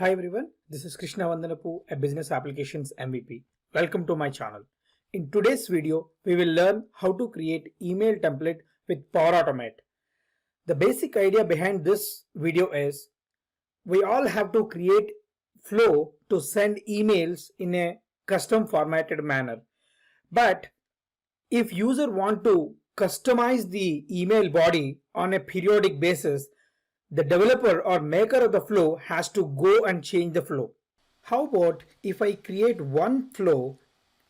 Hi everyone, this is Krishna Vandanapu, a Business Applications MVP. Welcome to my channel. In today's video, we will learn how to create email template with Power Automate. The basic idea behind this video is we all have to create flow to send emails in a custom formatted manner. But if user want to customize the email body on a periodic basis, the developer or maker of the flow has to go and change the flow. How about if I create one flow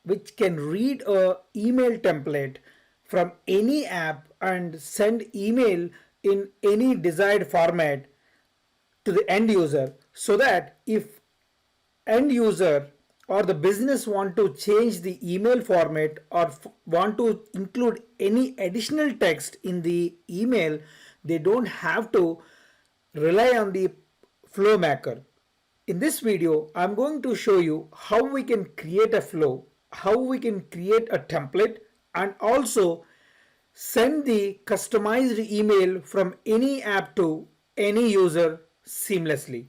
which can read a email template from any app and send email in any desired format to the end user, so that if end user or the business want to change the email format or want to include any additional text in the email, they don't have to rely on the flow maker. In this video, I'm going to show you how we can create a flow, how we can create a template, and also send the customized email from any app to any user seamlessly.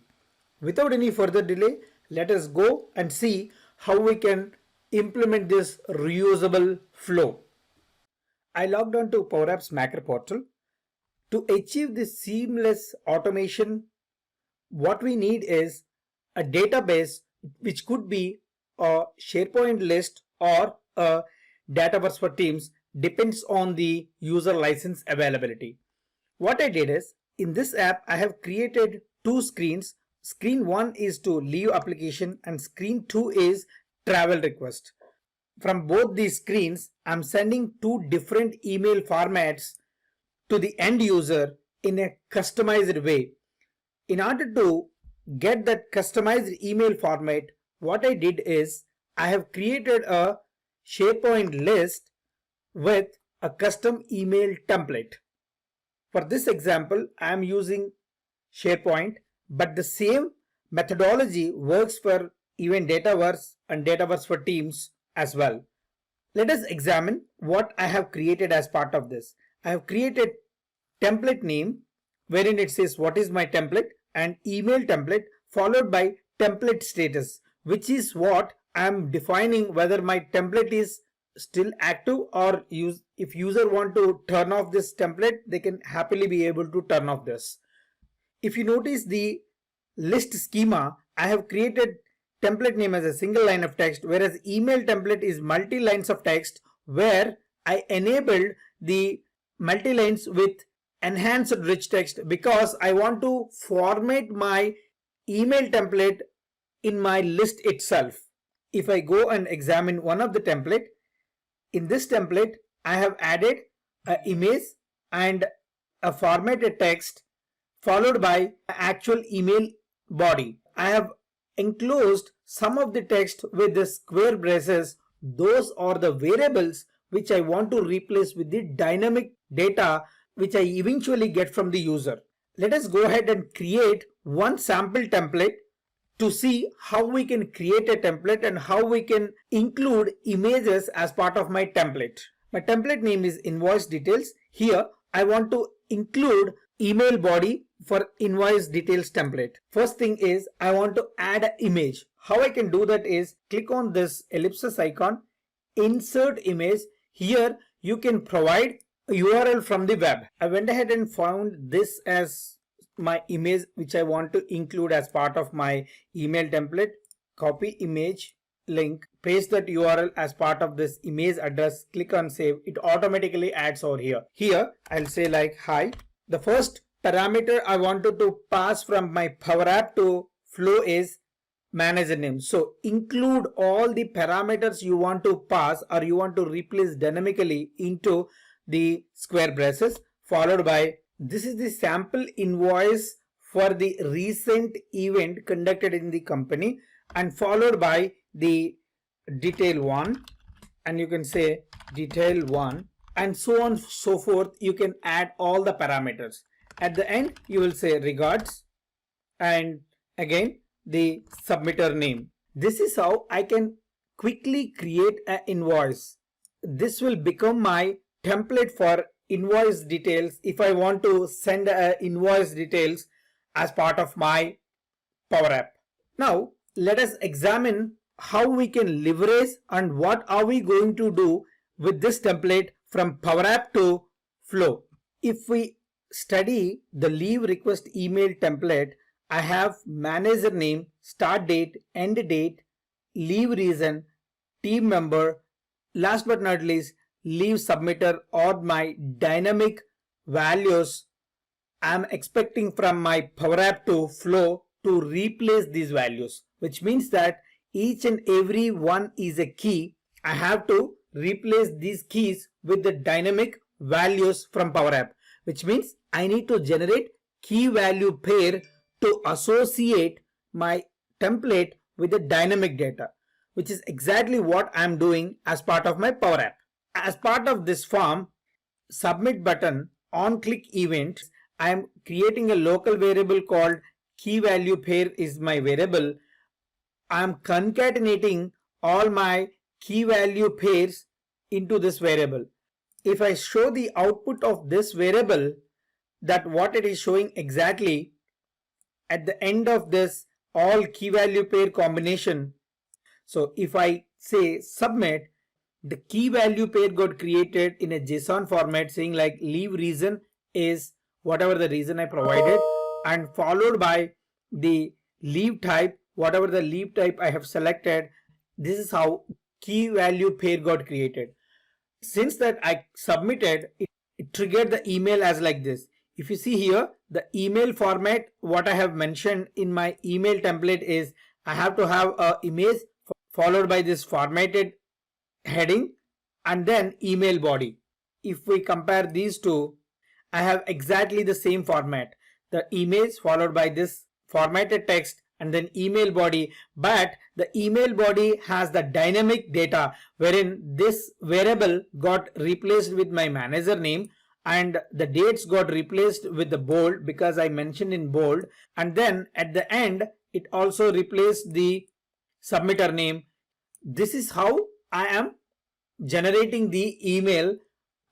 Without any further delay, let us go and see how we can implement this reusable flow. I logged on to Power Apps Maker portal. To achieve this seamless automation, what we need is a database, which could be a SharePoint list or a Dataverse for Teams, depends on the user license availability. What I did is, in this app, I have created two screens. Screen 1 is to leave application and screen 2 is travel request. From both these screens, I'm sending two different email formats to the end user in a customized way. In order to get that customized email format, what I did is I have created a SharePoint list with a custom email template. For this example, I am using SharePoint, but the same methodology works for even Dataverse and Dataverse for Teams as well. Let us examine what I have created as part of this. I have created template name, wherein it says what is my template, and email template followed by template status, which is what I am defining whether my template is still active, or if user want to turn off this template, they can happily be able to turn off this. If you notice the list schema, I have created template name as a single line of text, whereas email template is multi lines of text, where I enabled the multi lines with enhanced rich text because I want to format my email template in my list itself. If I go and examine one of the template, in this template I have added an image and a formatted text followed by an actual email body. I have enclosed some of the text with the square braces. Those are the variables which I want to replace with the dynamic data which I eventually get from the user. Let us go ahead and create one sample template to see how we can create a template and how we can include images as part of my template. My template name is invoice details. Here I want to include email body for invoice details template. First thing is I want to add an image. How I can do that is click on this ellipsis icon, insert image. Here you can provide a URL from the web. I went ahead and found this as my image which I want to include as part of my email template. Copy image link, paste that URL as part of this image address, click on save. It automatically adds over here. Here I'll say like hi. The first parameter I wanted to pass from my Power App to flow is manager name. So include all the parameters you want to pass or you want to replace dynamically into the square braces, followed by this is the sample invoice for the recent event conducted in the company, and followed by the detail 1, and you can say detail 1, and so on so forth. You can add all the parameters. At the end you will say regards and again the submitter name. This is how I can quickly create an invoice. This will become my template for invoice details if I want to send invoice details as part of my Power App. Now let us examine how we can leverage and what are we going to do with this template from Power App to Flow. If we study the leave request email template, I have manager name, start date, end date, leave reason, team member, last but not least, leave submitter or my dynamic values I'm expecting from my Power App to Flow to replace these values, which means that each and every one is a key. I have to replace these keys with the dynamic values from Power App, which means I need to generate key value pair to associate my template with the dynamic data, which is exactly what I'm doing as part of my Power App. As part of this form, submit button on click event, I am creating a local variable called key value pair is my variable. I am concatenating all my key value pairs into this variable. If I show the output of this variable, that what it is showing exactly at the end of this all key value pair combination. So if I say submit, the key value pair got created in a JSON format saying like leave reason is whatever the reason I provided, and followed by the leave type, whatever the leave type I have selected. This is how key value pair got created. Since that I submitted, it triggered the email as like this. If you see here, the email format, what I have mentioned in my email template is I have to have a image followed by this formatted heading and then email body. If we compare these two, I have exactly the same format. The image followed by this formatted text and then email body, but the email body has the dynamic data wherein this variable got replaced with my manager name and the dates got replaced with the bold because I mentioned in bold, and then at the end it also replaced the submitter name. This is how I am generating the email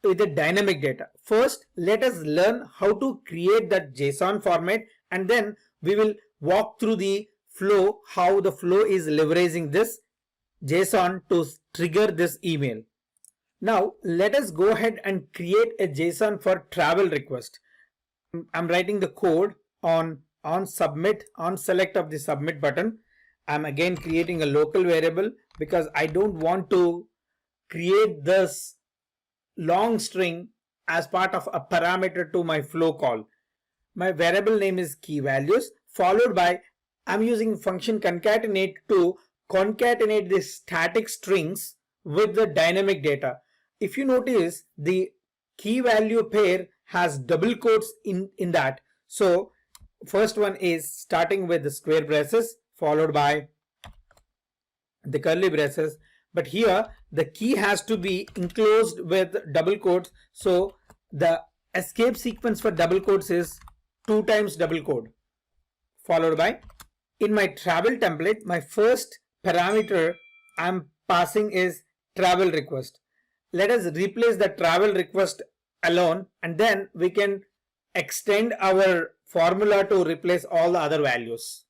with the dynamic data. First, let us learn how to create that JSON format, and then we will walk through the flow, how the flow is leveraging this JSON to trigger this email. Now let us go ahead and create a JSON for travel request. I'm writing the code on submit, on select of the submit button. I'm again creating a local variable because I don't want to create this long string as part of a parameter to my flow call. My variable name is key values, followed by I'm using function concatenate to concatenate the static strings with the dynamic data. If you notice, the key value pair has double quotes in that. So first one is starting with the square braces followed by the curly braces, but here the key has to be enclosed with double quotes. So the escape sequence for double quotes is 2 times double quote, followed by, in my travel template, my first parameter I'm passing is travel request. Let us replace the travel request alone, and then we can extend our formula to replace all the other values.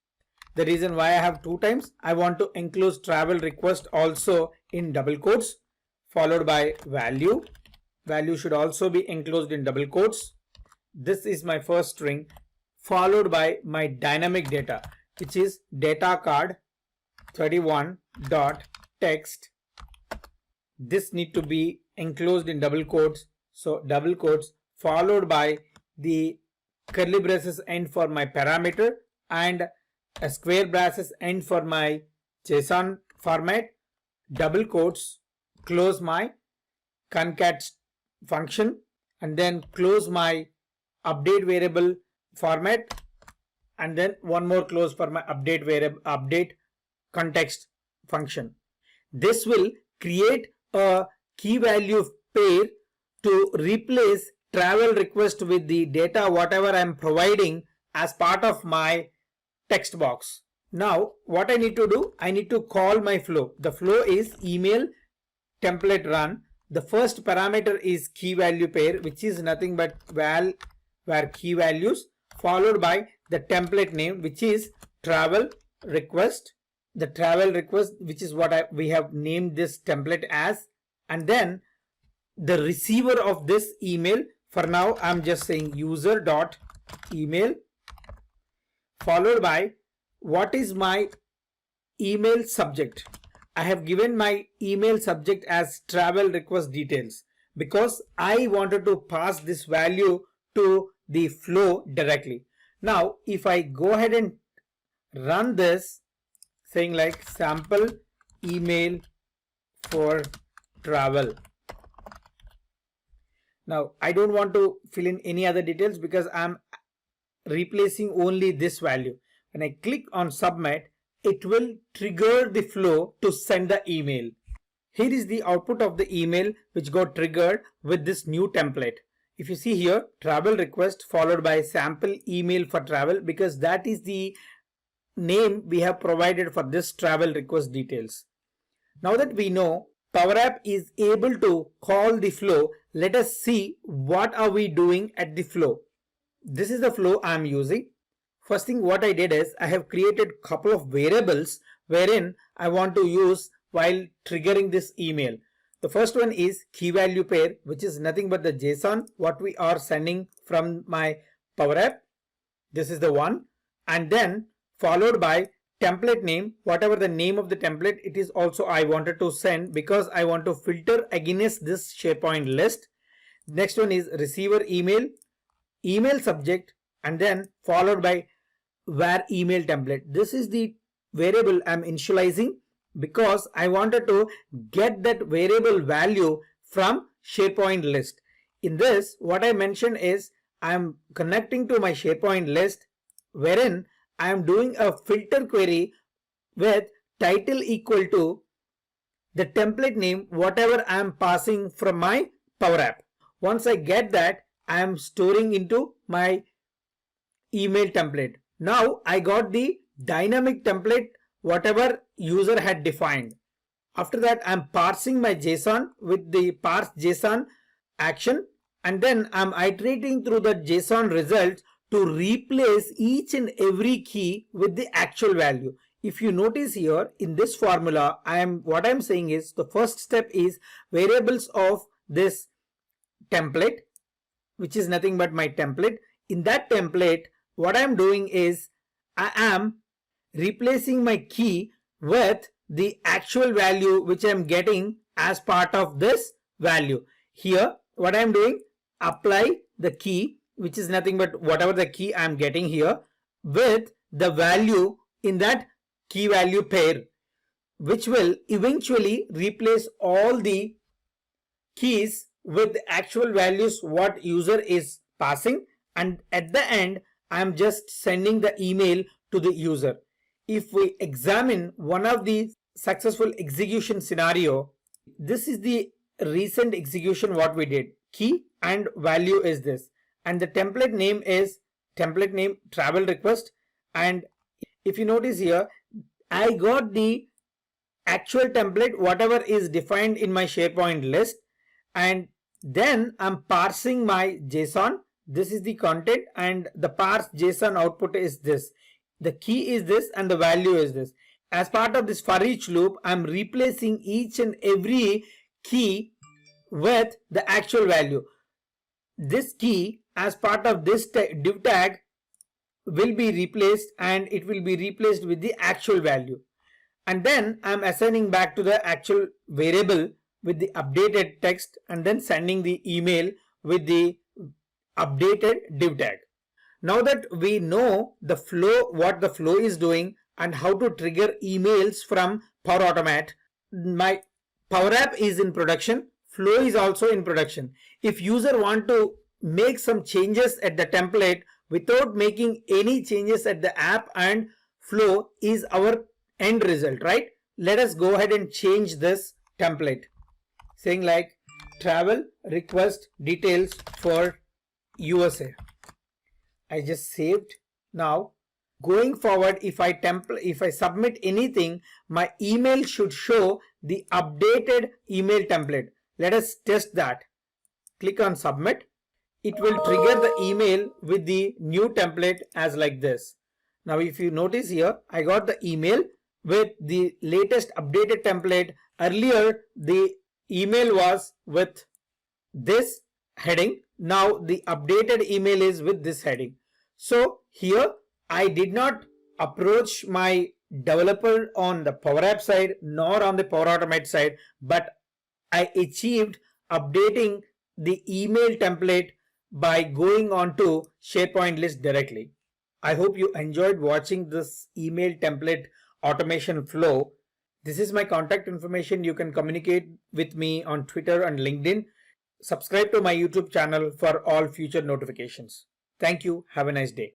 The reason why I have 2 times, I want to enclose travel request also in double quotes, followed by value. Value should also be enclosed in double quotes. This is my first string, followed by my dynamic data, which is data card 31.text. This need to be enclosed in double quotes. So double quotes followed by the curly braces end for my parameter and a square braces end for my JSON format. Double quotes, close my concat function, and then close my update variable format, and then one more close for my update variable, update context function. This will create a key value pair to replace travel request with the data whatever I'm providing as part of my text box. Now what I need to do, I need to call my flow. The flow is email template run. The first parameter is key value pair, which is nothing but val where key values, followed by the template name, which is travel request, the travel request, which is what we have named this template as, and then the receiver of this email. For now, I'm just saying user dot email followed by what is my email subject. I have given my email subject as travel request details because I wanted to pass this value to the flow directly. Now, if I go ahead and run this, saying like sample email for travel. Now, I don't want to fill in any other details because I'm replacing only this value. When I click on submit, it will trigger the flow to send the email. Here is the output of the email which got triggered with this new template. If you see here, travel request followed by sample email for travel, because that is the name we have provided for this travel request details. Now that we know Power App is able to call the flow, let us see what are we doing at the flow. This is the flow I am using. First thing what I did is I have created a couple of variables wherein I want to use while triggering this email. The first one is key value pair, which is nothing but the JSON what we are sending from my Power App. This is the one, and then followed by template name, whatever the name of the template it is also I wanted to send because I want to filter against this SharePoint list. Next one is receiver email, email subject, and then followed by where email template. This is the variable I'm initializing because I wanted to get that variable value from SharePoint list. In this, what I mentioned is I'm connecting to my SharePoint list wherein I am doing a filter query with title equal to the template name, whatever I am passing from my Power App. Once I get that, I am storing into my email template. Now I got the dynamic template, whatever user had defined. After that, I'm parsing my JSON with the parse JSON action, and then I'm iterating through the JSON results to replace each and every key with the actual value. If you notice here in this formula, what I'm saying is the first step is variables of this template, which is nothing but my template. In that template, what I'm doing is I am replacing my key with the actual value which I'm getting as part of this value. Here, what I'm doing, apply the key, which is nothing but whatever the key I'm getting here, with the value in that key value pair, which will eventually replace all the keys with the actual values what user is passing, and at the end I'm just sending the email to the user. If we examine one of the successful execution scenario, this is the recent execution what we did. Key and value is this, and the template name is template name travel request. And if you notice here, I got the actual template whatever is defined in my SharePoint list, and then I'm parsing my JSON. This is the content, and the parse JSON output is this. The key is this and the value is this. As part of this for each loop, I'm replacing each and every key with the actual value. This key as part of this div tag will be replaced, and it will be replaced with the actual value. And then I'm assigning back to the actual variable with the updated text, and then sending the email with the updated div tag. Now that we know the flow, what the flow is doing and how to trigger emails from Power Automate, my Power App is in production, flow is also in production. If user want to make some changes at the template without making any changes at the app, and flow is our end result, right? Let us go ahead and change this template, saying like travel request details for USA. I just saved. Now going forward, if I submit anything, my email should show the updated email template. Let us test that. Click on submit. It will trigger the email with the new template as like this. Now if you notice here, I got the email with the latest updated template. Earlier the email was with this heading. Now the updated email is with this heading. So here I did not approach my developer on the Power App side nor on the Power Automate side, but I achieved updating the email template by going on to SharePoint list directly. I hope you enjoyed watching this email template automation flow. This is my contact information. You can communicate with me on Twitter and LinkedIn. Subscribe to my YouTube channel for all future notifications. Thank you. Have a nice day.